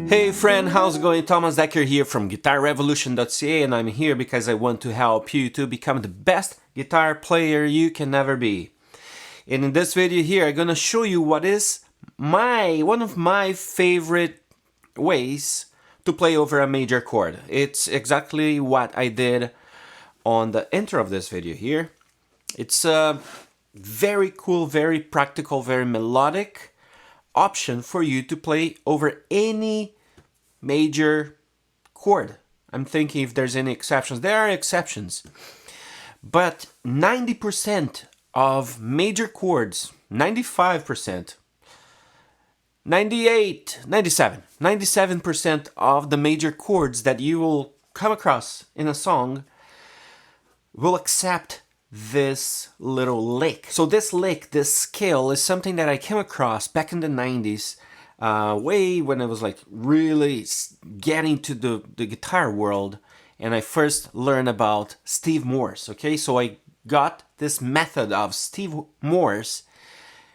Hey friend, how's it going? Thomas Decker here from GuitarRevolution.ca, and I'm here because I want to help you to become the best guitar player you can ever be. And in this video here, I'm gonna show you what is one of my favorite ways to play over a major chord. It's exactly what I did on the intro of this video here. It's a very cool, very practical, very melodic option for you to play over any major chord. I'm thinking if there's any exceptions. There are exceptions. But 90% of major chords, 95%, 98, 97% of the major chords that you will come across in a song will accept this little lick. So this lick, this scale, is something that I came across back in the 90s, way when I was like really getting to the guitar world, and I first learned about Steve Morse. Okay, so I got this method of Steve Morse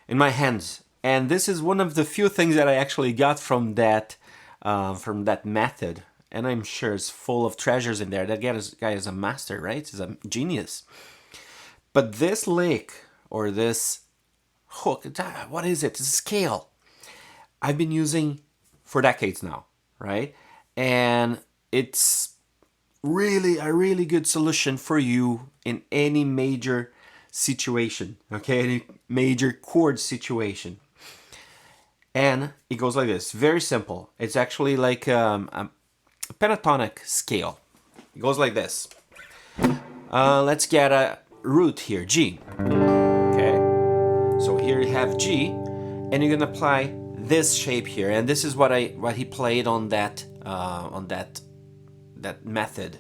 in my hands, and this is one of the few things that I actually got from that method, and I'm sure it's full of treasures in there. That guy is a master, right? He's a genius. But this lick, or this hook, what is it? It's a scale. I've been using for decades now, right? And it's really a really good solution for you in any major situation, okay? Any major chord situation. And it goes like this, very simple. It's actually like a pentatonic scale. It goes like this. Let's get a root here, G. Okay, so here you have G, and you're gonna apply this shape here, and this is what he played on that method.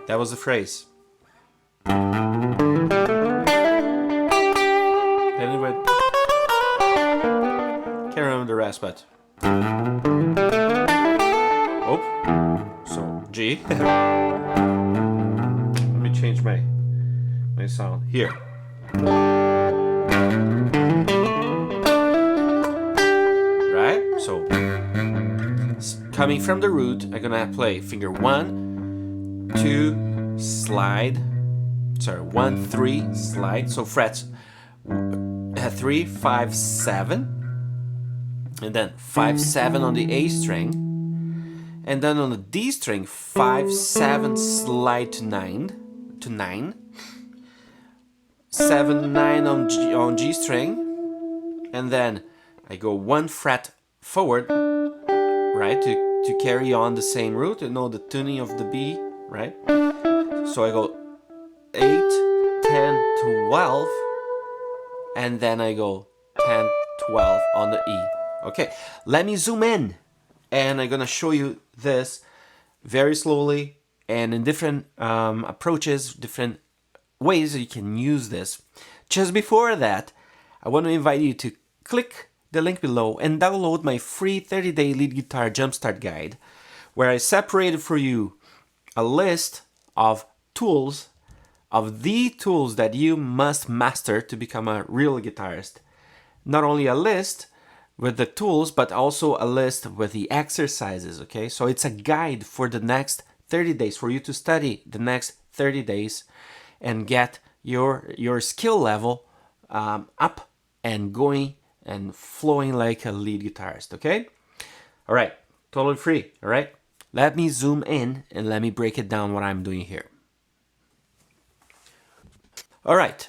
That was the phrase. Anyway, can't remember the rest, but so G. Let me change my sound here. Right? So coming from the root, I'm gonna play finger 1, 2, slide. Sorry, 1, 3, slide. So frets 3, 5, 7, and then 5, 7 on the A string. And then on the D string, 5, 7, slide to 9, 7, 9 on G string, and then I go 1 fret forward, right, to carry on the same root, you know, the tuning of the B, right? So I go 8, 10, 12, and then I go 10, 12 on the E. Okay, let me zoom in, and I'm gonna show you this very slowly and in different approaches, different ways you can use this. Just before that, I want to invite you to click the link below and download my free 30-day lead guitar jumpstart guide, where I separated for you a list of tools, of the tools that you must master to become a real guitarist. Not only a list with the tools, but also a list with the exercises, okay? So it's a guide for the next 30 days, for you to study the next 30 days and get your skill level up and going and flowing like a lead guitarist, okay? All right, totally free, all right? Let me zoom in and let me break it down what I'm doing here. All right,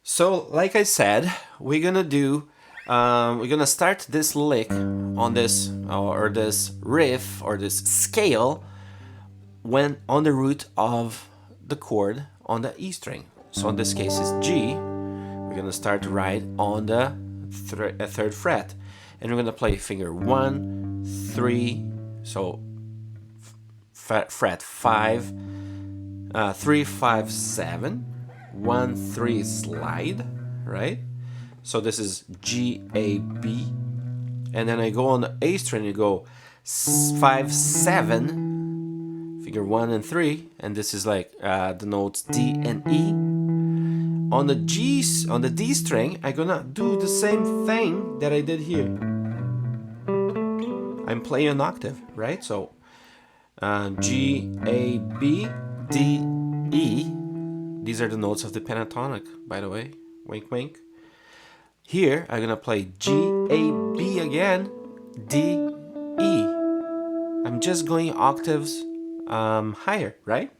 so like I said, we're gonna start this lick on this, or this riff, or this scale, when on the root of the chord on the E string. So in this case it's G. We're gonna start right on the third fret, and we're gonna play finger 1, 3, so fret 5, 3, 5, 7, 1, 3, slide, right? So this is G, A, B, and then I go on the A string and go 5, 7, figure 1 and 3, and this is like the notes D and E. on the D string, I'm gonna do the same thing that I did here. I'm playing an octave, right? So G, A, B, D, E. These are the notes of the pentatonic, by the way. Wink, wink. Here, I'm gonna play G, A, B again, D, E. I'm just going octaves higher, right?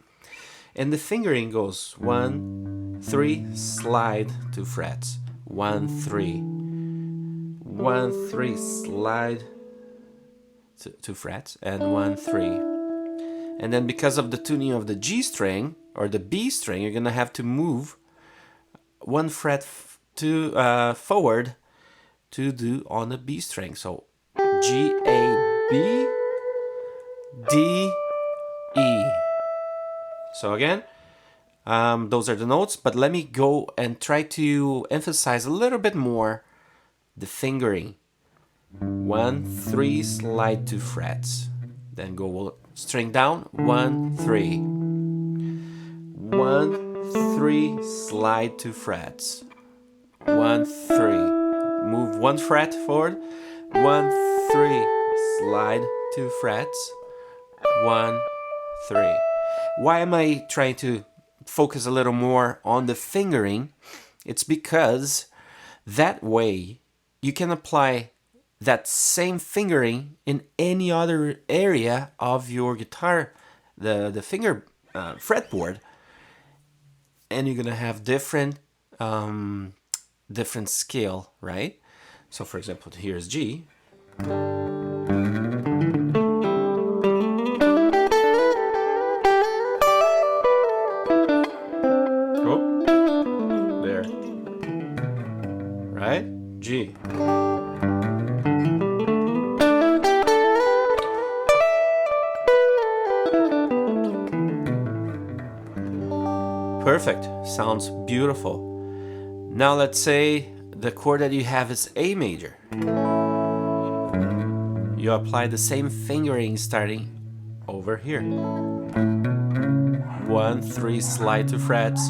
And the fingering goes 1, 3, slide 2 frets. 1, 3. 1, 3, slide 2 frets, and 1, 3. And then because of the tuning of the G string or the B string, you're gonna have to move 1 fret forward to do on the B string. So G, A, B, D, E. So again, those are the notes, but let me go and try to emphasize a little bit more the fingering. 1, 3, slide 2 frets. Then go string down, 1, 3. 1, 3, slide 2 frets. 1, 3. Move 1 fret forward. 1, 3, slide 2 frets. 1, 3. Why am I trying to focus a little more on the fingering? It's because that way you can apply that same fingering in any other area of your guitar, the finger fretboard, and you're gonna have different scale, right? So for example, here's G. Oh, there, right? G. Perfect. Sounds beautiful. Now let's say the chord that you have is A major. You apply the same fingering starting over here. 1, 3, slide 2 frets.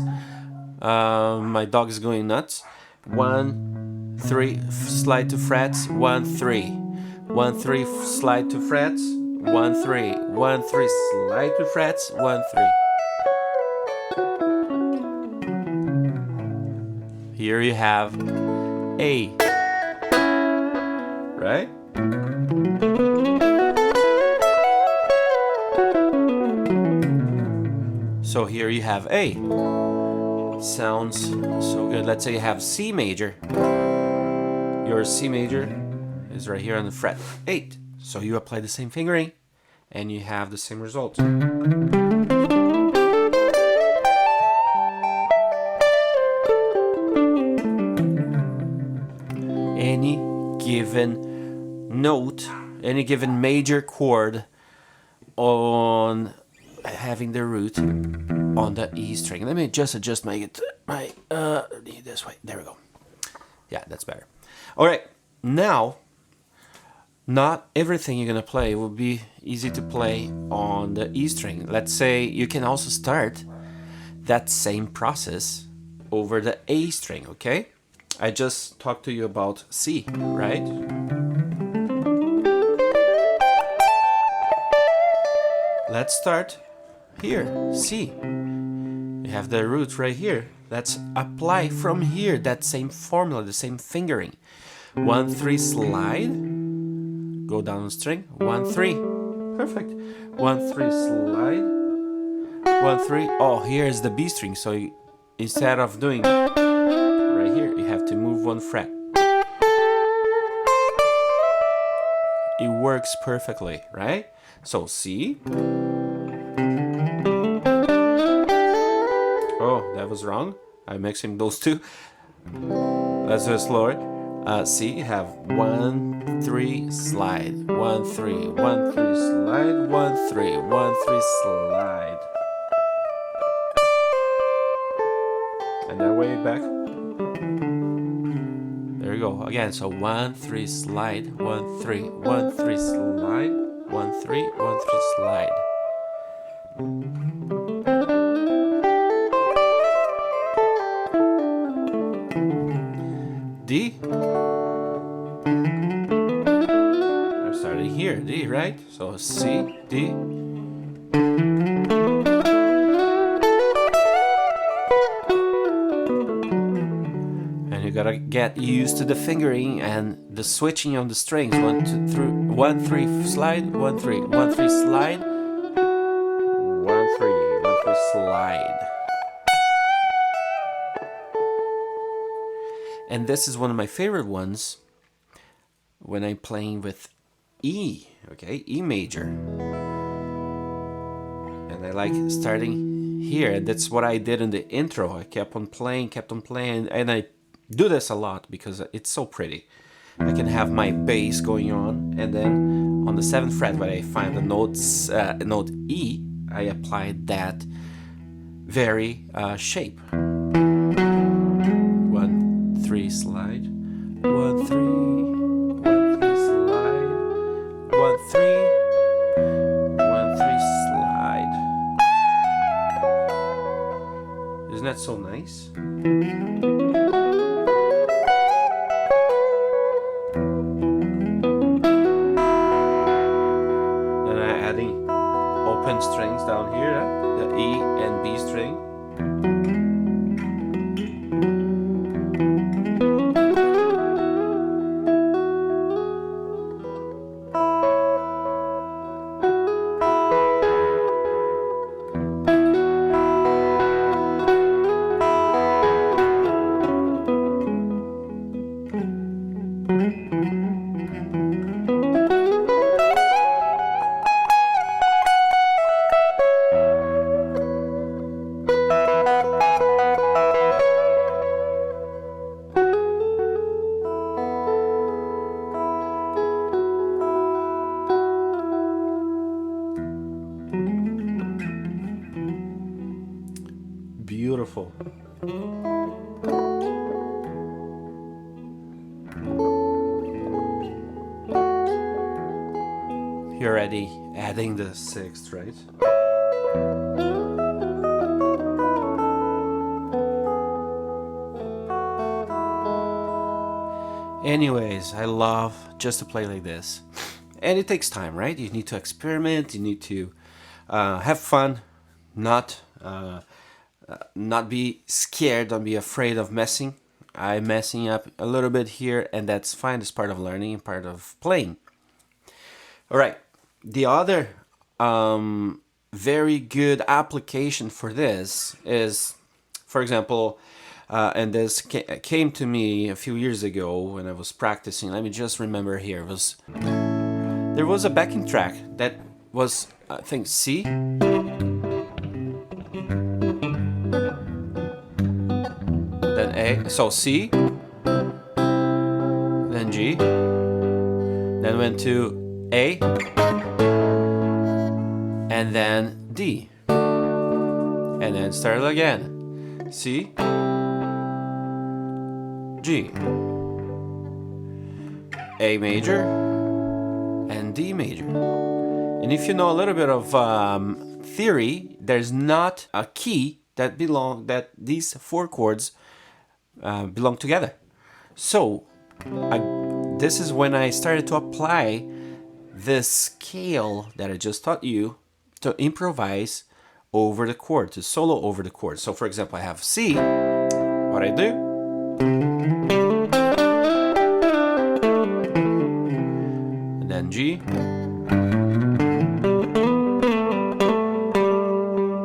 My dog is going nuts. 1, 3, slide 2 frets. 1, 3. 1, 3, slide 2 frets. 1, 3. 1, 3, slide 2 frets. 1, 3. Here you have A, right? So here you have A. Sounds so good. Let's say you have C major. Your C major is right here on the fret 8. So you apply the same fingering and you have the same result. Any given note, any given major chord on having the root on the E string. Let me just adjust my this way. There we go. Yeah, that's better. All right, now not everything you're gonna play will be easy to play on the E string. Let's say you can also start that same process over the A string, okay? I just talked to you about C, right? Let's start here, C. You have the root right here. Let's apply from here that same formula, the same fingering. 1, 3, slide. Go down the string. 1, 3. Perfect. 1, 3, slide. 1, 3. Oh, here is the B string. So instead of doing right here, you have to move 1 fret. It works perfectly, right? So C. Oh, that was wrong. I'm mixing those two. Let's do it slower. C, you have 1, 3, slide. 1, 3, 1, 3, slide. 1, 3, 1, 3, slide. And then way back. There you go. Again, so 1, 3, slide. 1, 3, 1, 3, slide. 1, 3, 1, 3, slide. D, right? So C, D. And you gotta get used to the fingering and the switching of the strings. 1, 2, 3, 1, 3, slide, 1, 3, 1, 3, slide, 1, 3, 1, 3, slide. And this is one of my favorite ones when I'm playing with E, okay, E major. And I like starting here, and that's what I did in the intro. I kept on playing, and I do this a lot because it's so pretty. I can have my bass going on, and then on the 7th fret when I find the notes, note E, I apply that very shape. 1, 3, slide, 1, 3, 1, 3, slide, 1, 3, 1, 3, slide. Isn't that so nice? Then I'm adding open strings down here, the E and B string. Beautiful. You're already adding the 6th, right? Anyways, I love just to play like this. And it takes time, right? You need to experiment, you need to have fun, not be scared, don't be afraid of messing. I'm messing up a little bit here, and that's fine. It's part of learning and part of playing. All right, the other very good application for this is, for example, and this came to me a few years ago when I was practicing. Let me just remember here. There was a backing track that was, I think, C. Then A, so C, then G, then went to A, and then D, and then started again, C, G, A major, and D major. And if you know a little bit of theory, there's not a key that these 4 chords belong together. So this is when I started to apply this scale that I just taught you to improvise over the chord, to solo over the chord. So for example, I have C, what I do, and then G,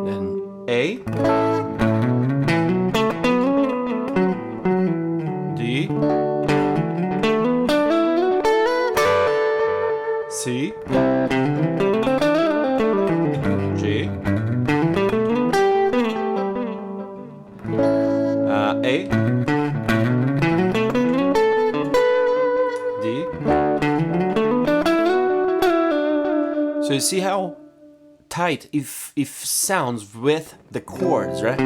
then A, D, C, G, A, D. So you see how tight if sounds with the chords, right?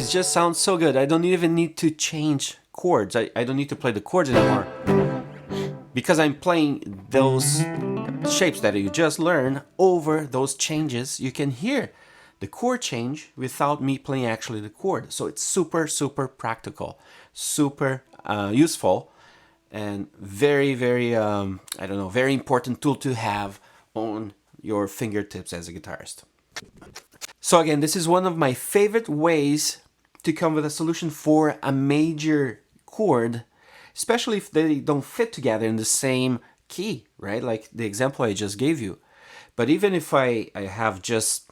It just sounds so good. I don't even need to change chords. I don't need to play the chords anymore. Because I'm playing those shapes that you just learned over those changes, you can hear the chord change without me playing actually the chord. So it's super, super practical, super useful, and very, very, I don't know, very important tool to have on your fingertips as a guitarist. So again, this is one of my favorite ways to come with a solution for a major chord, especially if they don't fit together in the same key, right? Like the example I just gave you. But even if I have just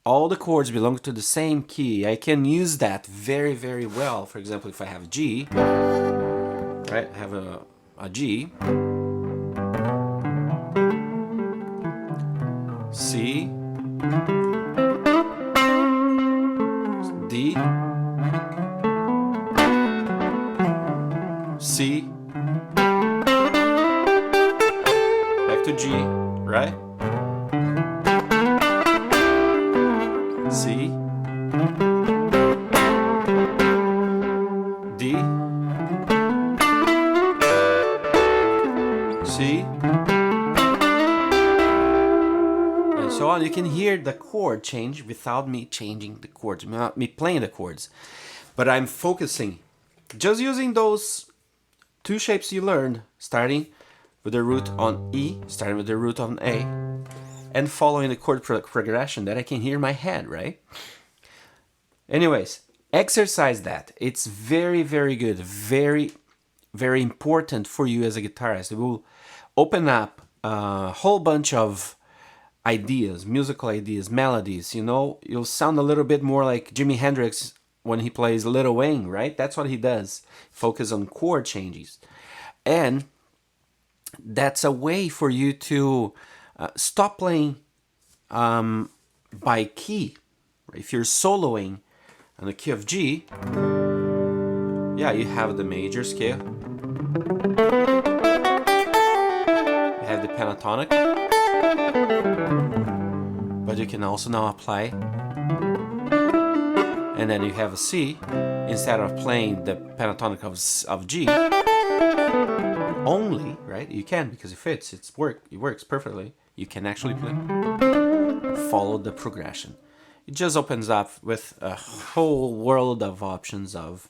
all the chords belong to the same key, I can use that very, very well. For example, if I have G, right? I have a G, C, D, C, back to G, right? C, D, C, and so on. You can hear the chord change without me changing the chords, without me playing the chords. But I'm focusing, just using those two shapes you learned, starting with the root on E, starting with the root on A, and following the chord progression that I can hear in my head, right? Anyways, exercise that. It's very, very good. Very, very important for you as a guitarist. It will open up a whole bunch of ideas, musical ideas, melodies. You know, you'll sound a little bit more like Jimi Hendrix when he plays Little Wayne, right? That's what he does. Focus on chord changes. And that's a way for you to stop playing by key. If you're soloing on the key of G, yeah, you have the major scale, you have the pentatonic, but you can also now apply, and then you have a C, instead of playing the pentatonic of G only, right? You can, because it fits, it works perfectly. You can actually follow the progression. It just opens up with a whole world of options of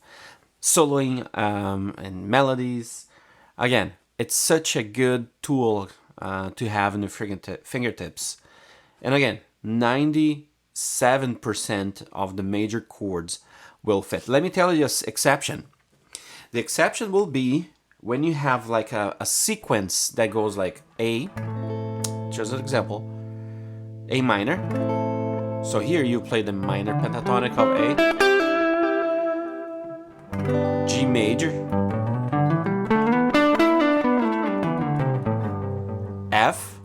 soloing and melodies. Again, it's such a good tool to have in the fingertips. And again, 97% of the major chords will fit. Let me tell you an exception. The exception will be when you have like a sequence that goes like A, just an example, A minor. So here you play the minor pentatonic of A, G major, F,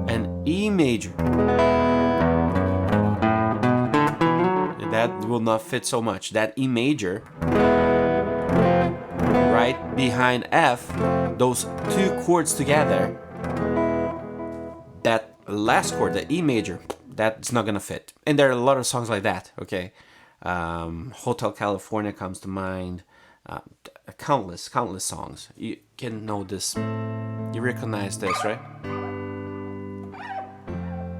and E major. That will not fit so much. That E major, right behind F, those two chords together, that last chord, the E major, that's not gonna fit. And there are a lot of songs like that, okay? Hotel California comes to mind. Countless songs. You can know this. You recognize this, right?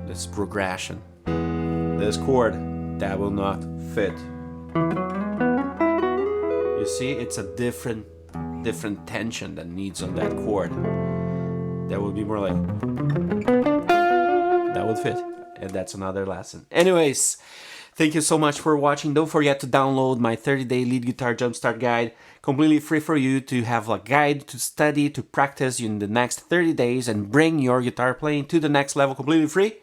This progression. This chord, that will not fit. You see, it's a different tension that needs on that chord. That would be more like, that would fit. And that's another lesson. Anyways, thank you so much for watching. Don't forget to download my 30-day lead guitar jumpstart guide, completely free for you to have a guide to study, to practice in the next 30 days and bring your guitar playing to the next level completely free.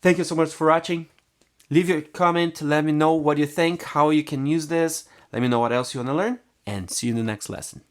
Thank you so much for watching. Leave your comment, let me know what you think, how you can use this. Let me know what else you want to learn, and see you in the next lesson.